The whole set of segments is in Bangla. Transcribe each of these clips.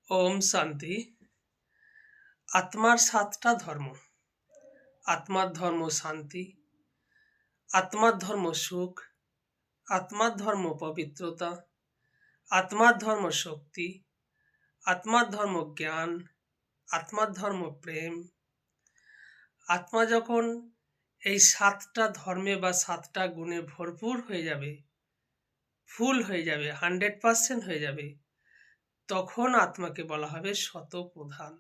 ওম শান্তি। আত্মার সাতটা ধর্ম। আত্মার ধর্ম শান্তি, আত্মার ধর্ম সুখ, আত্মার ধর্ম পবিত্রতা, আত্মার ধর্ম শক্তি, আত্মার ধর্ম জ্ঞান, আত্মার ধর্ম প্রেম। আত্মা যখন এই সাতটা ধর্মে বা সাতটা গুণে ভরপুর হয়ে যাবে, ফুল হয়ে যাবে, 100% হয়ে যাবে, তখন আত্মাকে বলা হবে শতপ্রধান।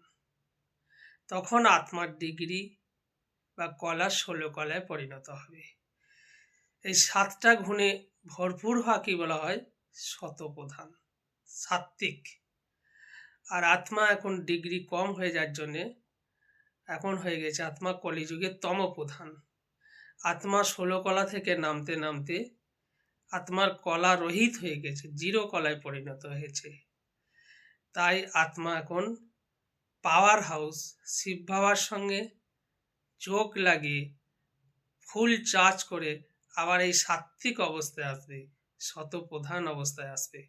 তখন আত্মার ডিগ্রি বা কলা 16 কলায় পরিণত হবে। এই সাতটা গুণে ভরপুর হওয়াকে বলা হয় শতপ্রধান, সাত্ত্বিক। আর আত্মা এখন ডিগ্রি কম হয়ে যাওয়ার জন্যে এখন হয়ে গেছে আত্মা কলিযুগে তমপ্রধান। আত্মা 16 কলা থেকে নামতে নামতে আত্মার কলা রহিত হয়ে গেছে, 0 কলায় পরিণত হয়েছে। তাই আত্মা এখন পাওয়ার হাউস শিব বাবার সঙ্গে চোখ লাগিয়ে ফুল চার্জ করে আবার এই সাত্ত্বিক অবস্থায় আসবে, শতপ্রধান অবস্থায় আসবে।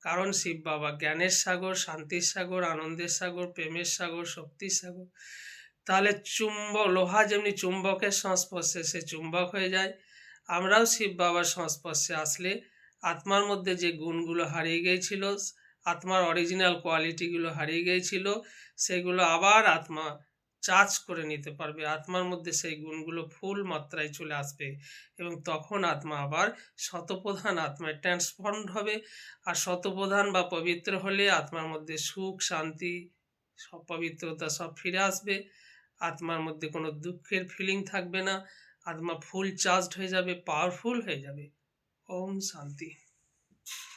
কারণ শিব বাবা জ্ঞানের সাগর, শান্তির সাগর, আনন্দের সাগর, প্রেমের সাগর, শক্তির সাগর। তাহলে লোহা যেমনি চুম্বকের সংস্পর্শে সে চুম্বক হয়ে যায়, আমরাও শিব বাবার সংস্পর্শে আসলে আত্মার মধ্যে যে গুণগুলো হারিয়ে গিয়েছিল, আত্মার অরিজিনাল কোয়ালিটিগুলো হারিয়ে গিয়েছিল, সেগুলো আবার আত্মা চার্জ করে নিতে পারবে। আত্মার মধ্যে সেই গুণগুলো ফুল মাত্রায় চলে আসবে এবং তখন আত্মা আবার শতপ্রধান আত্মায় ট্রান্সফর্মড হবে। আর শতপ্রধান বা পবিত্র হলে আত্মার মধ্যে সুখ, শান্তি, সব পবিত্রতা সব ফিরে আসবে। আত্মার মধ্যে কোনো দুঃখের ফিলিং থাকবে না। আত্মা ফুল চার্জড হয়ে যাবে, পাওয়ারফুল হয়ে যাবে। ওম শান্তি।